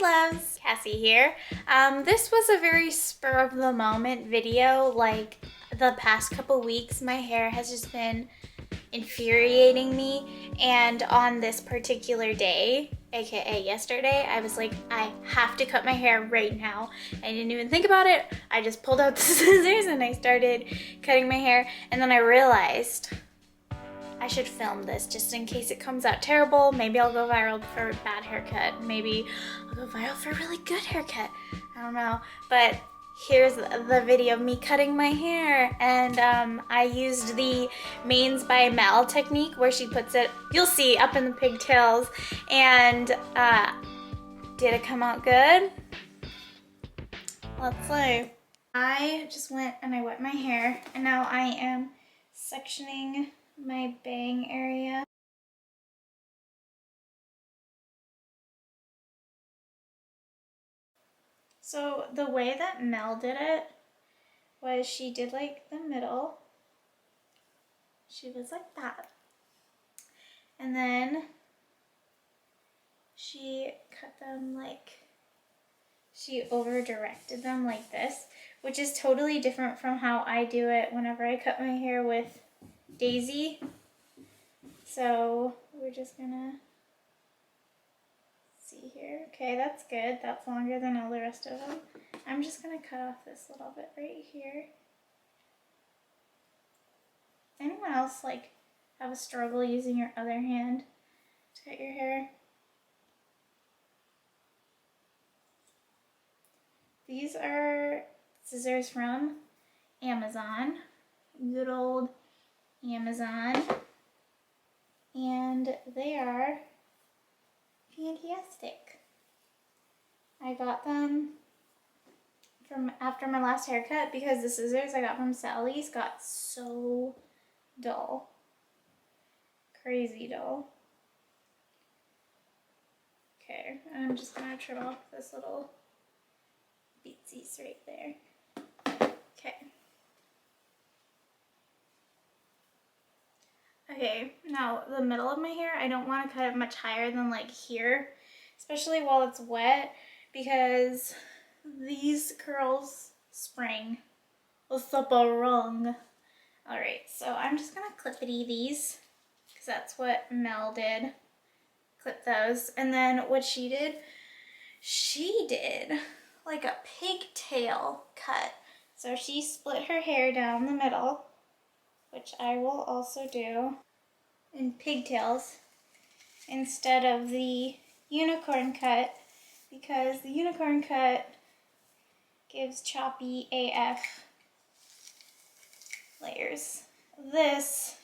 Hi loves, Cassie here. This was a very spur of the moment video. Like the past couple weeks, my hair has just been infuriating me, and on this particular day, aka yesterday, I was like, I have to cut my hair right now. I didn't even think about it. I just pulled out the scissors and I started cutting my hair, and then I realized I should film this just in case it comes out terrible. Maybe I'll go viral for a bad haircut. Maybe I'll go viral for a really good haircut. I don't know. But here's the video of me cutting my hair. And I used the Manes by Mel technique where she puts it, you'll see, up in the pigtails. And did it come out good? Let's see. I just went and I wet my hair, and now I am sectioning my bang area. So the way that Mel did it was she did like the middle. She was like that. And then she cut them like, she over directed them like this, which is totally different from how I do it whenever I cut my hair with Daisy. So we're just gonna see here. Okay, that's good. That's longer than all the rest of them. I'm just gonna cut off this little bit right here. Anyone else like have a struggle using your other hand to cut your hair? These are scissors from Amazon, good old Amazon, and they are fantastic. I got them from after my last haircut because the scissors I got from Sally's got so dull. Crazy dull. Okay, I'm just gonna trim off this little beatsies right there. Okay. Okay, now the middle of my hair, I don't want to cut it much higher than like here, especially while it's wet, because these curls spring. What's up wrong? Alright, so I'm just gonna clippity these, because that's what Mel did. Clip those. And then what she did like a pigtail cut. So she split her hair down the middle, which I will also do in pigtails instead of the unicorn cut, because the unicorn cut gives choppy AF layers. This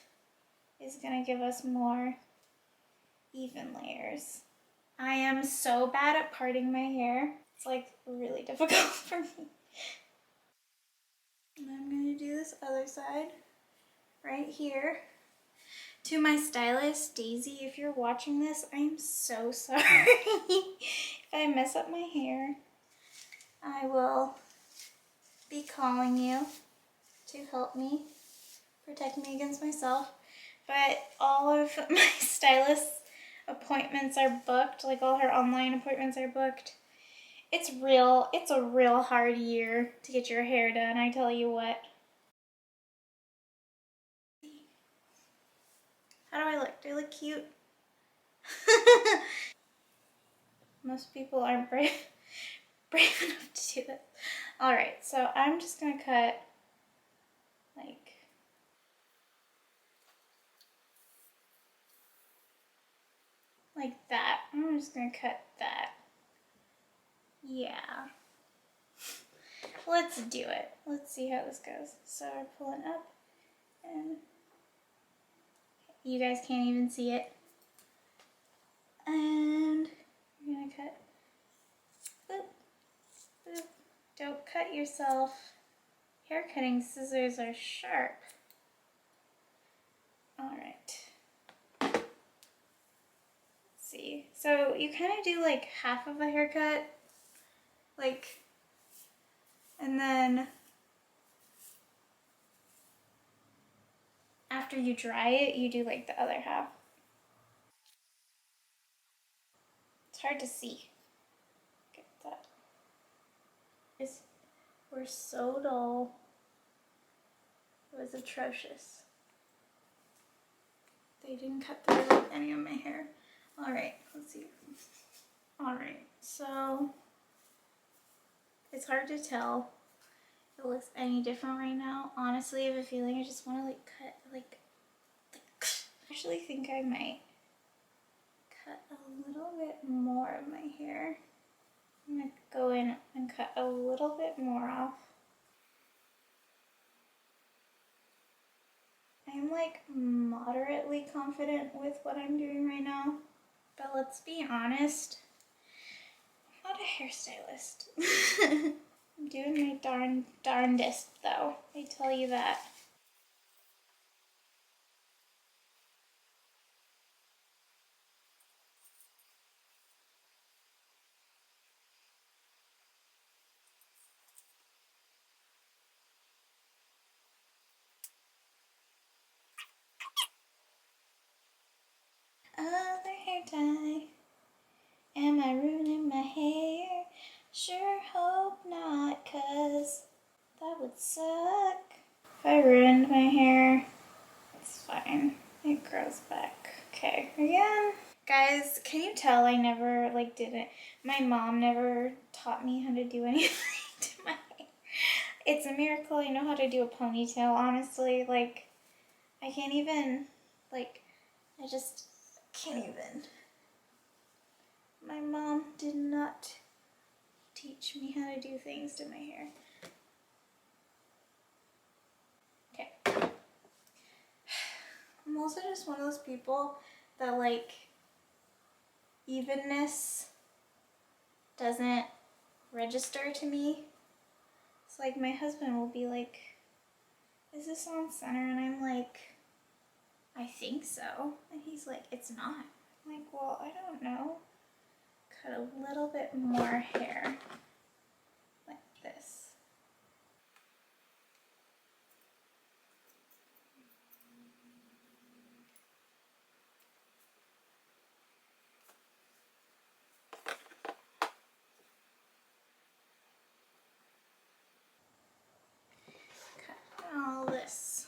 is gonna give us more even layers. I am so bad at parting my hair. It's like really difficult for me. And I'm gonna do this other side right here. To my stylist, Daisy, if you're watching this, I'm so sorry. If I mess up my hair, I will be calling you to help me, protect me against myself. But all of my stylist's appointments are booked, like all her online appointments are booked. It's a real hard year to get your hair done, I tell you what. How do I look? Do I look cute? Most people aren't brave enough to do this. Alright, so I'm just gonna cut like that. I'm just gonna cut that. Yeah. Let's do it. Let's see how this goes. So we're pulling up, and you guys can't even see it. And we're gonna cut. Boop, boop. Don't cut yourself. Hair cutting scissors are sharp. Alright. Let's see. So you kind of do like half of a haircut, like, and then after you dry it, you do like the other half. It's hard to see. were so dull. It was atrocious. They didn't cut through like any of my hair. All right, let's see. All right, so it's hard to tell if it looks any different right now. Honestly, I have a feeling I just want to like cut like I actually think I might cut a little bit more of my hair. I'm gonna go in and cut a little bit more off. I'm like moderately confident with what I'm doing right now, but let's be honest, I'm not a hairstylist. I'm doing my darndest though, I tell you that. Other hair tie. Am I ruining my hair? Sure hope not, 'cause that would suck. If I ruined my hair, it's fine. It grows back. Okay, again. Guys, can you tell I never did it? My mom never taught me how to do anything to my hair. It's a miracle I know how to do a ponytail, honestly. Like, I can't even, I just can't even. My mom did not teach me how to do things to my hair. Okay. I'm also just one of those people that evenness doesn't register to me. It's like my husband will be like, is this on center? And I'm like, I think so. And he's like, it's not. I'm like, well, I don't know. Cut a little bit more hair like this. Cut all this.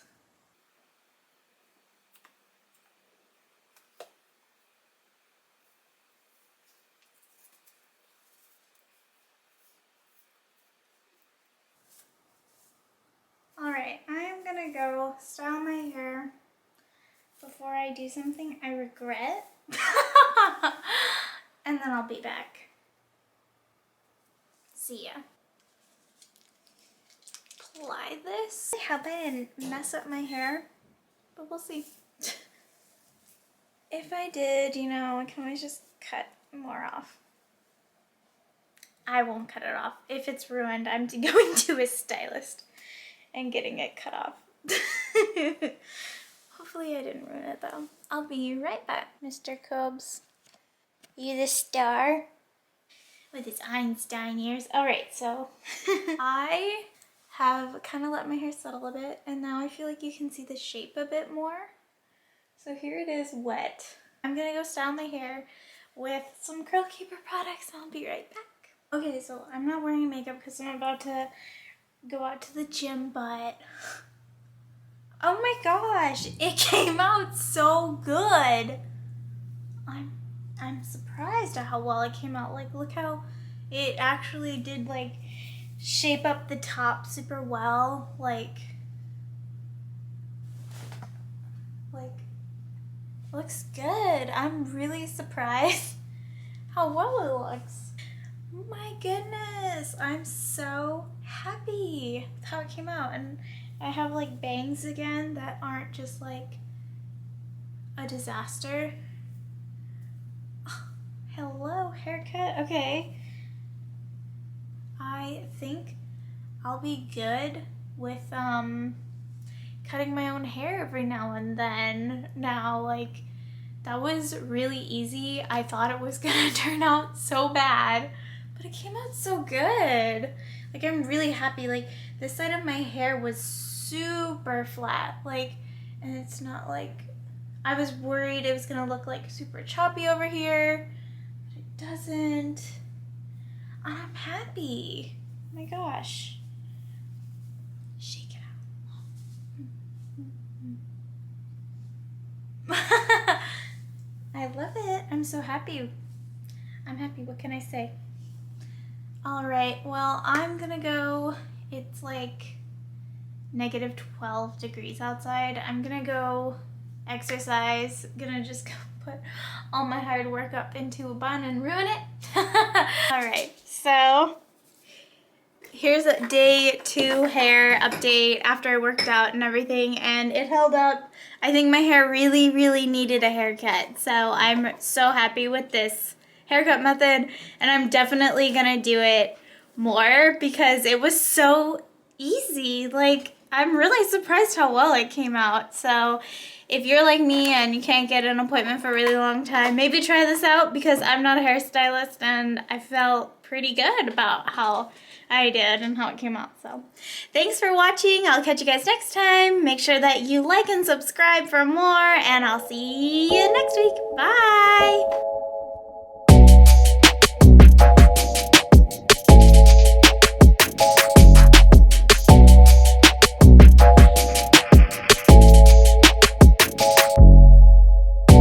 Alright, I'm gonna go style my hair before I do something I regret. And then I'll be back. See ya. Apply this. I hope I didn't mess up my hair, but we'll see. If I did, I can always just cut more off. I won't cut it off. If it's ruined, I'm going to a stylist and getting it cut off. Hopefully I didn't ruin it though. I'll be right back, Mr. Cubs. You the star? With his Einstein ears. Alright, so I have kind of let my hair settle a bit, and now I feel like you can see the shape a bit more. So here it is wet. I'm gonna go style my hair with some Curl Keeper products, and I'll be right back. Okay, so I'm not wearing makeup because I'm about to go out to the gym, but oh my gosh, it came out so good. I'm surprised at how well it came out. Like, look how it actually did shape up the top super well. Like looks good. I'm really surprised how well it looks. My goodness, I'm so happy with how it came out. And I have bangs again that aren't just a disaster. Oh, hello, haircut. Okay. I think I'll be good with cutting my own hair every now and then. Now, that was really easy. I thought it was gonna turn out so bad, but it came out so good. I'm really happy. This side of my hair was super flat, and it's not I was worried it was gonna look super choppy over here, but it doesn't. I'm happy. Oh my gosh. I'm so happy. I'm happy. What can I say? All right, well, I'm gonna go. It's like negative 12 degrees outside. I'm gonna go exercise. Gonna just go put all my hard work up into a bun and ruin it. All right, so here's a day 2 hair update after I worked out and everything, and it held up. I think my hair really, really needed a haircut, so I'm so happy with this haircut method, and I'm definitely gonna do it more because it was so easy. Like, I'm really surprised how well it came out. So if you're like me and you can't get an appointment for a really long time, maybe try this out because I'm not a hairstylist and I felt pretty good about how I did and how it came out. So thanks for watching. I'll catch you guys next time. Make sure that you like and subscribe for more, and I'll see you next week. Bye!